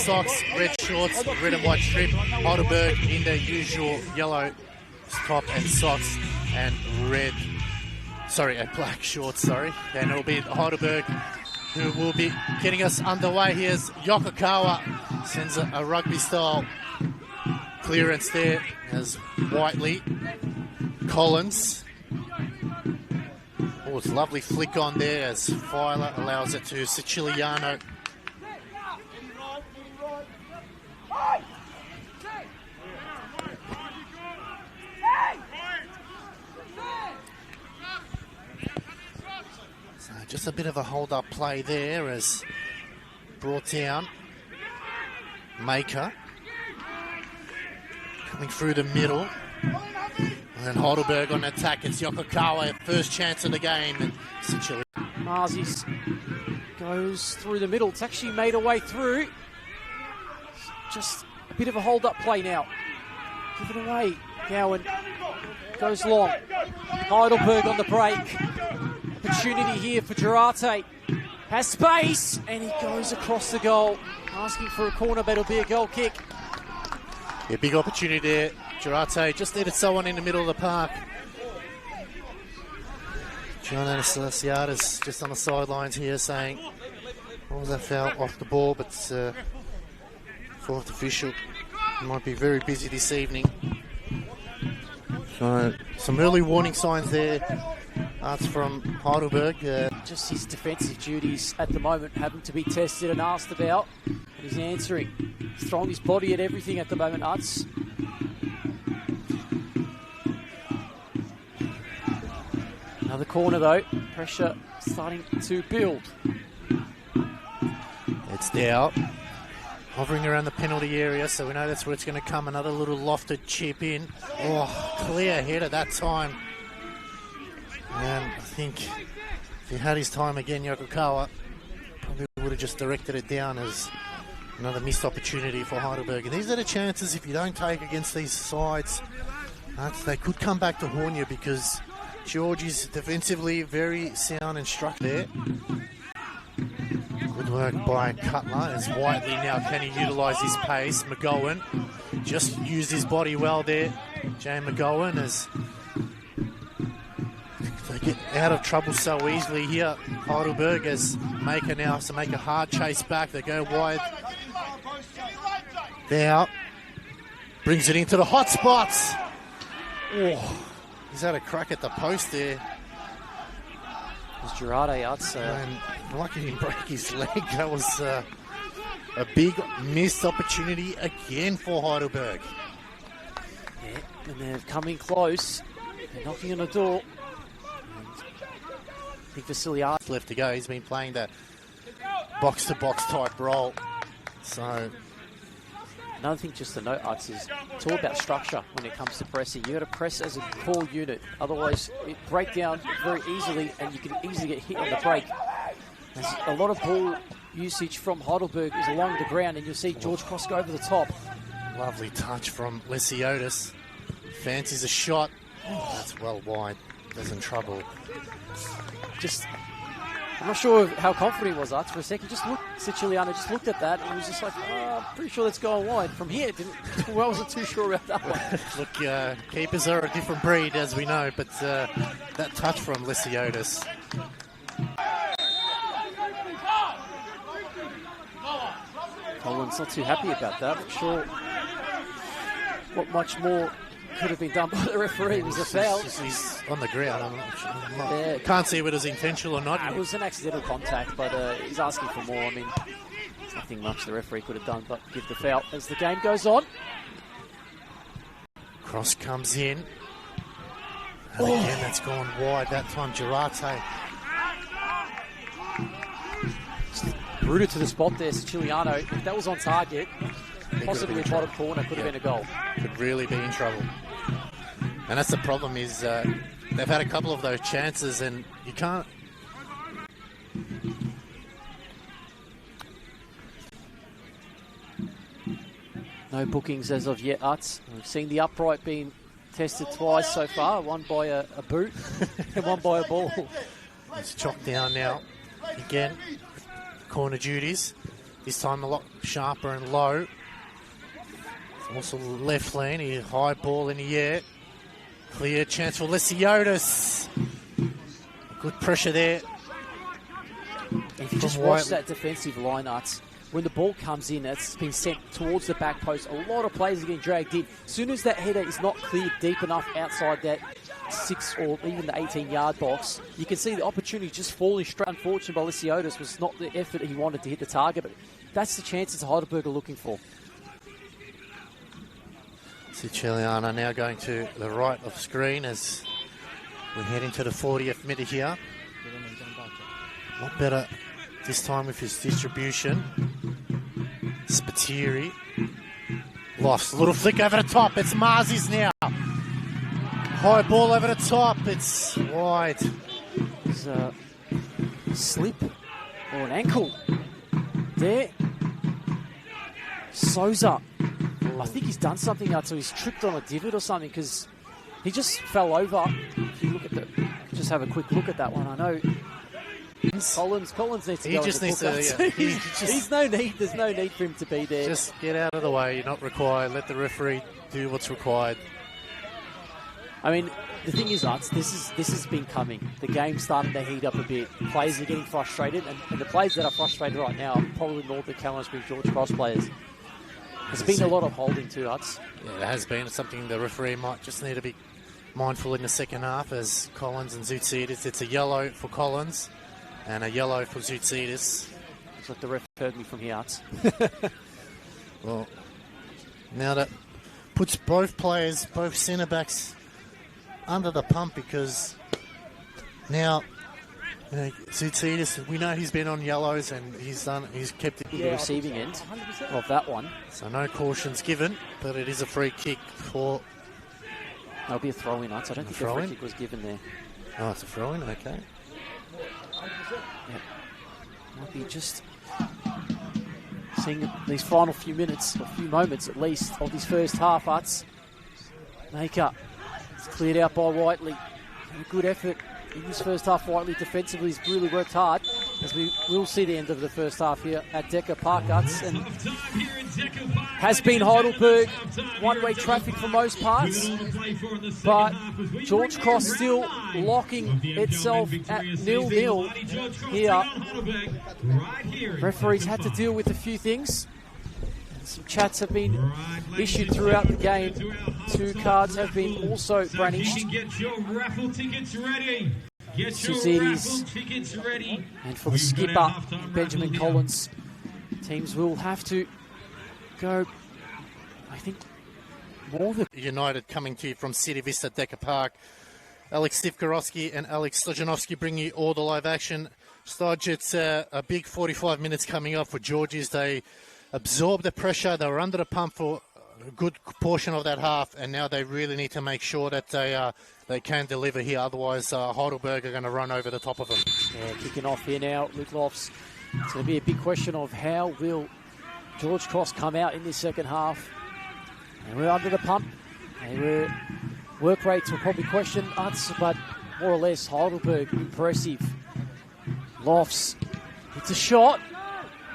socks, red shorts, red and white strip. Heidelberg in their usual yellow top and socks and black shorts, And it'll be Heidelberg who will be getting us underway. Here's Yokokawa, sends a rugby-style clearance there as Whiteley. Collins. Oh, it's a lovely flick on there as Filer allows it to Siciliano. So just a bit of a hold-up play there as brought down. Maker coming through the middle. And then Heidelberg on attack. It's Yokokawa, first chance of the game. And Marzies goes through the middle. It's actually made a way through. Just a bit of a hold-up play now. Give it away. Gowan goes long. Heidelberg on the break. Opportunity here for Girate. Has space, and he goes across the goal. Asking for a corner, but it'll be a goal kick. Yeah, big opportunity there. Girate just needed someone in the middle of the park. John Anastasiadis just on the sidelines here saying, what was that foul? Off the ball, but fourth official might be very busy this evening. So some early warning signs there. That's from Heidelberg. Just his defensive duties at the moment having to be tested and asked about. And he's answering. He's throwing his body at everything at the moment, Utz. Another corner though. Pressure starting to build. It's Dow. Hovering around the penalty area, so we know that's where it's going to come. Another little lofted chip in. Oh, clear header that time. And I think if he had his time again, Yokokawa probably would have just directed it down as another missed opportunity for Heidelberg. And these are the chances if you don't take against these sides. They could come back to haunt you because George is defensively very sound and struck there. Good work by Cutler as Whiteley now can he utilise his pace. McGowan just used his body well there. Jay McGowan as they get out of trouble so easily here. Heidelberg as Maker now has to make a hard chase back. They go wide. Now brings it into the hot spots. Oh, he's had a crack at the post there. It's Girate Utz. And lucky he didn't break his leg. That was a big missed opportunity again for Heidelberg. Yeah, and they're coming close. They're knocking on the door. I think Vasiliadis left to go. He's been playing that box-to-box type role. So another thing just to note, Utz, is it's all about structure when it comes to pressing. You've got to press as a core unit. Otherwise, it break down very easily and you can easily get hit on the break. There's a lot of ball usage from Heidelberg is along the ground, and you'll see George Cross go over the top. Lovely touch from Lesiotis. Fancies a shot. Oh, that's well wide. Doesn't trouble. I'm not sure how confident he was, Utz, for a second. Siciliano just looked at that and was just like, pretty sure that's going wide. From here, I wasn't too sure about that one. Look, keepers are a different breed, as we know, but that touch from Lesiotis. Collins not too happy about that. Not sure what much more could have been done by the referee. It was a foul. He's on the ground. Can't see if it was intentional or not. It was an accidental contact, but he's asking for more. I mean, there's nothing much the referee could have done but give the foul as the game goes on. Cross comes in. And again, that's gone wide. That time, Girate. Rooted to the spot there, Siciliano. If that was on target, possibly a bottom corner, could have been a goal. Could really be in trouble. And that's the problem is they've had a couple of those chances and you can't... No bookings as of yet, Utz. We've seen the upright being tested twice so far, one by a boot and one by a ball. It's chopped down now. Again, corner duties. this time a lot sharper and low. Also left lane, he high ball in the air. Clear chance for Lesiotis. Good pressure there. If you just watch that defensive line, Arts, when the ball comes in, it's been sent towards the back post. A lot of players are getting dragged in. As soon as that header is not cleared deep enough outside that 6 or even the 18-yard box, you can see the opportunity just falling straight. Unfortunately, by Lesiotis was not the effort he wanted to hit the target, but that's the chances Heidelberg are looking for. Siciliano now going to the right of screen as we head into the 40th minute here. A lot better this time with his distribution. Spiteri. Lost. Little flick over the top. It's Marzi's now. High ball over the top. It's wide. There's a slip or an ankle there. Souza. I think he's done something out, so he's tripped on a divot or something because he just fell over. If you look at just have a quick look at that one. I know Collins needs to go. He just needs to. Yeah, there's no need for him to be there. Just get out of the way. You're not required. Let the referee do what's required. I mean, the thing is, Arts, this has been coming. The game's starting to heat up a bit. Players are getting frustrated, and the players that are frustrated right now are probably Northern Callansbury George Cross players. There's been a lot of holding too, Arts. Yeah, there has been. It's something the referee might just need to be mindful in the second half as Collins and Zoutsidis. It's a yellow for Collins and a yellow for Zoutsidis. Looks like the ref heard me from here, Arts. Well, now that puts both players, both centre-backs, under the pump because now Zoutsidis, we know he's been on yellows and he's kept it in the receiving end of that one. So no cautions given, but it is a free kick for. That'll be a throw-in, Arts. I don't think the free kick was given there. Oh, it's a throw-in, okay. Yeah. Might be just seeing these final few minutes, or few moments at least, of this first half, Arts. Maker. It's cleared out by Whiteley. A good effort in this first half. Whiteley defensively has really worked hard, as we will see the end of the first half here at Decker Park, Arts. And has been Heidelberg one-way traffic for most parts, but George Cross still locking itself at 0-0 here. Referees had to deal with a few things. Some chats have been issued throughout the game. 2 cards have been also brandished. Zoutsidis and for the skipper, Benjamin Collins. Teams will have to go, I think, more than... United coming to you from City Vista Decker Park. Alex Stivkarowski and Alex Stojanovski bring you all the live action. Stodge, it's a big 45 minutes coming up for Georgies. They absorbed the pressure. They were under the pump for a good portion of that half, and now they really need to make sure that they can deliver here. Otherwise, Heidelberg are going to run over the top of them. Yeah, kicking off here now, Lutlofs. It's going to be a big question of how will George Cross come out in this second half. And we're under the pump. And work rates will probably question us, but more or less Heidelberg impressive. Lofts hits a shot.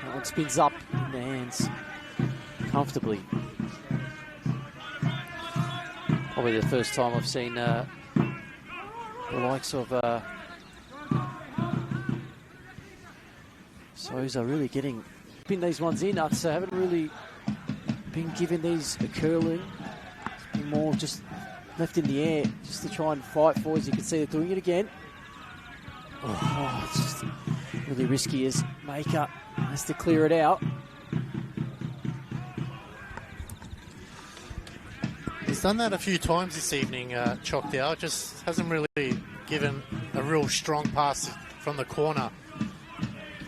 That one spins up in the hands comfortably. Probably the first time I've seen the likes of Souza really getting these ones in. I haven't really been given these a curling. It's been more just left in the air just to try and fight for. As you can see, they're doing it again. Oh, it's just really risky as Maker has to clear it out. He's done that a few times this evening, Choctaw. Just hasn't really given a real strong pass from the corner.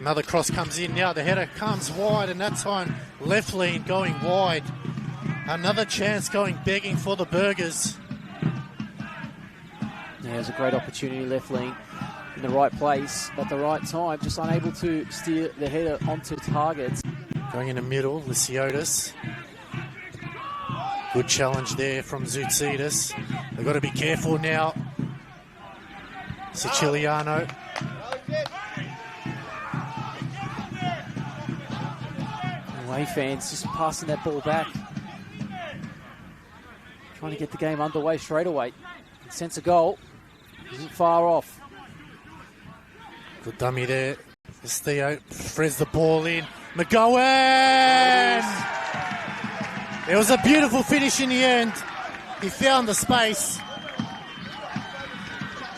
Another cross comes in now. The header comes wide, and that time left lane going wide. Another chance going begging for the Burgers. Yeah, it was a great opportunity, left lane in the right place at the right time, just unable to steer the header onto target. Going in the middle, Lesiotis. Good challenge there from Zoutsidis. They've got to be careful now. Siciliano. Away fans just passing that ball back. Trying to get the game underway straight away. And sense a goal. Isn't far off. Good dummy there. As Theo threads the ball in. McGowan! It was a beautiful finish in the end. He found the space.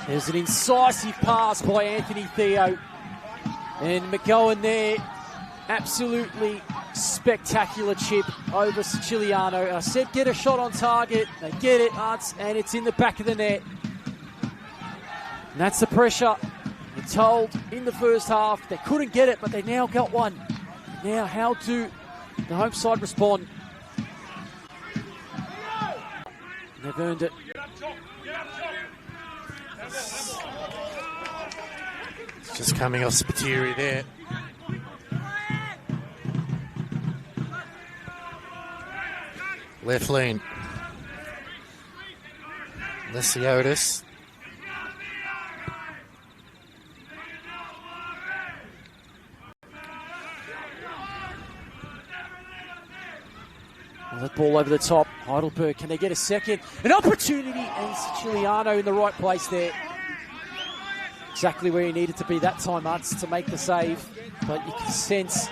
There's an incisive pass by Anthony Theo. And McGowan there, absolutely spectacular chip over Siciliano. I said get a shot on target. They get it, Arts, and it's in the back of the net. And that's the pressure. They're told in the first half they couldn't get it, but they now got one. Now how do the home side respond? They've earned it. It's just coming off Spiteri there. Left lane. Lesiotis. Well, that ball over the top. Heidelberg, can they get a second? An opportunity, and Siciliano in the right place there. Exactly where he needed to be that time, Utz, to make the save. But you can sense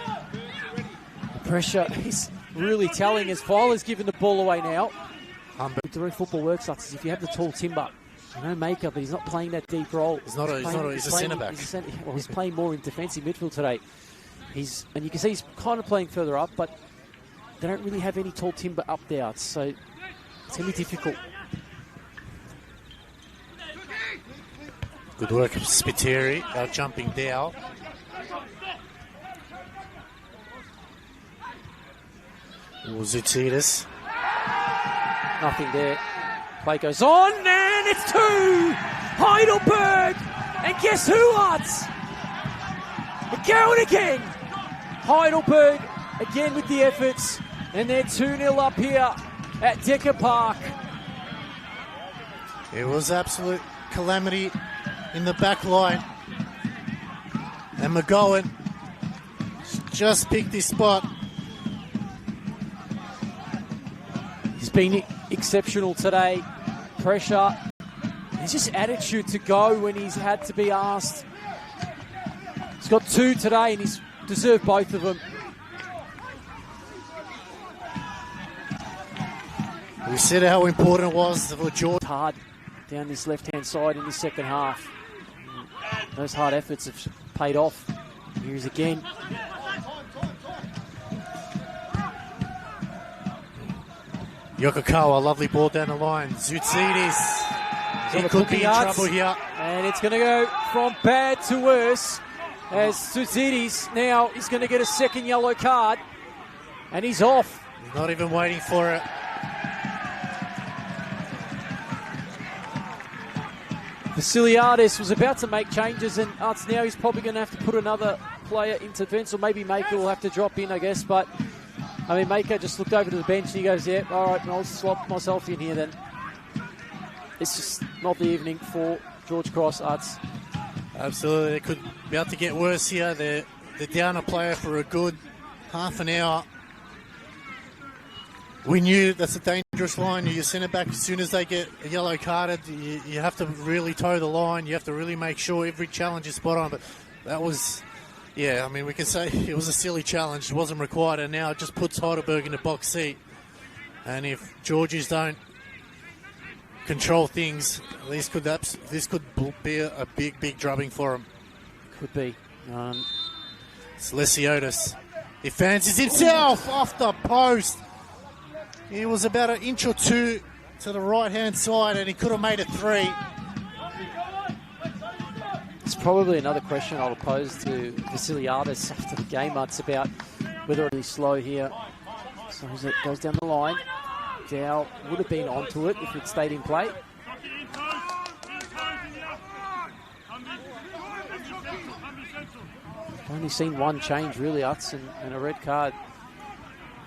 the pressure is really telling as Filer's given the ball away now. The way football works, Utz, is if you have the tall timber, no Maker, but he's not playing that deep role. He's a centre-back. He's playing more in defensive midfield today. And you can see he's kind of playing further up, but they don't really have any tall timber up there, so it's going to be difficult. Good work of Spiteri, out jumping Dow. Zutitis. Nothing there. Play goes on, and it's two! Heidelberg! And guess who, Arts? McGowan again! Heidelberg again with the efforts, and they're 2-0 up here at Decker Park. It was absolute calamity in the back line. And McGowan just picked his spot. He's been exceptional today. Pressure. His just attitude to go when he's had to be asked. He's got two today and he's deserved both of them. We said how important it was for George. Hard down this left-hand side in the second half. Those hard efforts have paid off. Here he is again. Yokokawa, lovely ball down the line. Zoutsidis. He could be in trouble here. And it's going to go from bad to worse as Zoutsidis now is going to get a second yellow card. And he's off. He's not even waiting for it. Vasiliadis was about to make changes, and now he's probably going to have to put another player into defence, or maybe Maker will have to drop in, I guess. But, I mean, Maker just looked over to the bench and he goes, yeah, all right, I'll swap myself in here then. It's just not the evening for George Cross, Arts. Absolutely, they could be able to get worse here. They're down a player for a good half an hour. We knew that's a dangerous line. You send it back as soon as they get a yellow carded. You have to really toe the line. You have to really make sure every challenge is spot on. But that was, yeah, I mean, we can say it was a silly challenge. It wasn't required, and now it just puts Heidelberg in the box seat. And if Georgies don't control things, this could be a big drubbing for them. Could be. It's Lesiotis. He fancies himself off the post. He was about an inch or two to the right-hand side, and he could have made it 3. It's probably another question I'll pose to Vasiliadis after the game. It's about whether it'll be slow here. So as it goes down the line, Dow would have been onto it if it stayed in play. I've only seen one change, really, Utz, and a red card.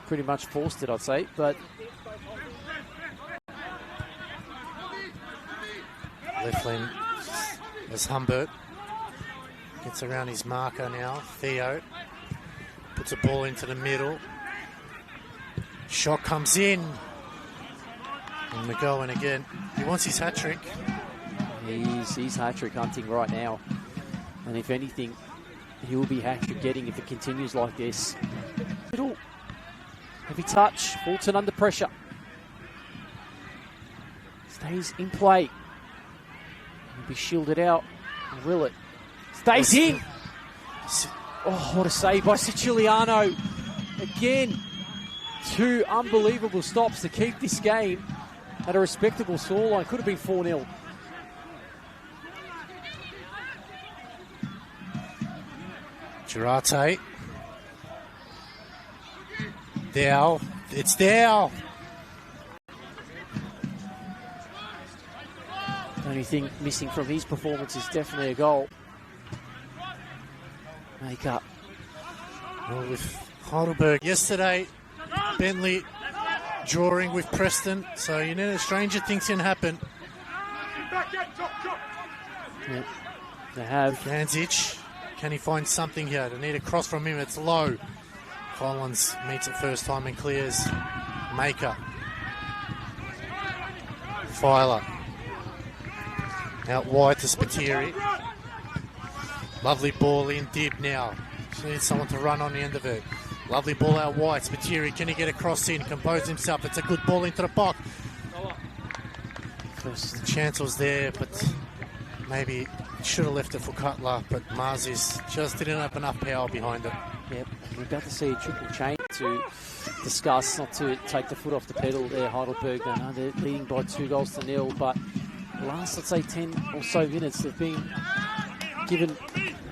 Pretty much forced it, I'd say, but left lane as Humbert gets around his marker now. Theo puts a ball into the middle. Shot comes in. And McGowan again. He wants his hat-trick. He's hat-trick hunting right now. And if anything, he will be hat-trick getting if it continues like this. Little heavy touch. Fulton under pressure. Stays in play. He'll be shielded out. And will it? Stays in. Oh, what a save by Siciliano. Again, 2 unbelievable stops to keep this game at a respectable scoreline. Could have been 4-0. Girate. Dow. It's Dow. The only thing missing from his performance is definitely a goal. Make up. Well, with Heidelberg yesterday, Bentley drawing with Preston, so you know, stranger things can happen. Yep, they have. Ganzic, can he find something here? They need a cross from him, it's low. Collins meets it first time and clears. Maker. Filer. Out wide to Spiteri. Lovely ball in Dib now. She needs someone to run on the end of it. Lovely ball out wide. Spiteri, can he get a cross in? Compose himself. It's a good ball into the box. The chance was there, but maybe should have left it for Cutler. But Marzis just didn't have enough power behind it. Yep, we're about to see a triple chain to discuss, not to take the foot off the pedal there, Heidelberg. I know they're leading by 2-0, but the last, let's say, 10 or so minutes, they've been given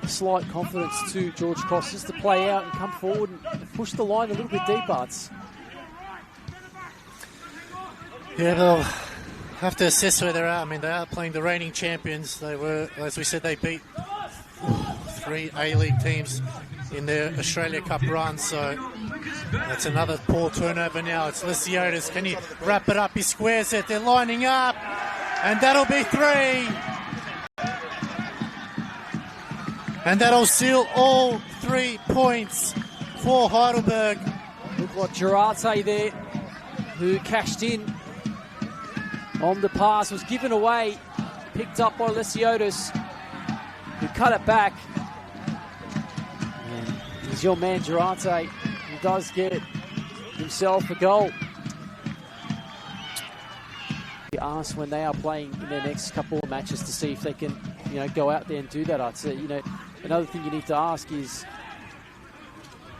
slight confidence to George Cross just to play out and come forward and push the line a little bit deeper. Yeah, they'll have to assess where they're at. I mean, they are playing the reigning champions. They were, as we said, they beat 3 A-League teams in their Australia Cup run, so that's another poor turnover now. It's Lesiotis. Can he wrap it up? He squares it. They're lining up, and that'll be 3. And that'll seal all 3 points for Heidelberg. Look like Girate there, who cashed in on the pass, was given away, picked up by Lesiotis, who cut it back. And he's your man, Girate, who does get himself a goal. Be asked when they are playing in their next couple of matches to see if they can, go out there and do that. I'd say, another thing you need to ask is,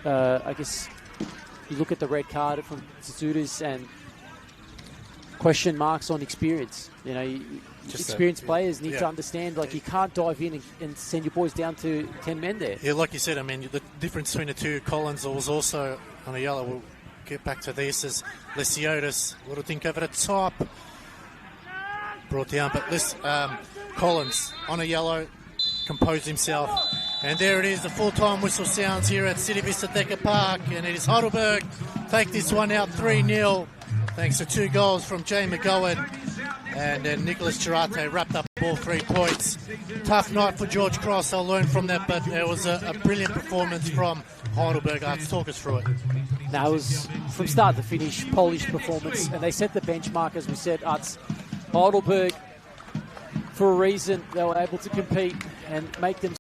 I guess, you look at the red card from Tsutsudis and question marks on experience. Experienced players need to understand, you can't dive in and send your boys down to 10 men there. Yeah, like you said, I mean, the difference between the two, Collins was also on a yellow. We'll get back to this as Lesiotis, little think over the top. Brought down, but Collins on a yellow, composed himself. And there it is, the full-time whistle sounds here at City Vista Decker Park, and it is Heidelberg take this one out 3-0, thanks to 2 goals from Jay McGowan, and then Nicholas Girate wrapped up all 3 points. Tough night for George Cross, I'll learn from that, but it was a brilliant performance from Heidelberg. Talk us through it. Now, it was from start to finish, polished performance, and they set the benchmark, as we said. Heidelberg, for a reason, they were able to compete and make them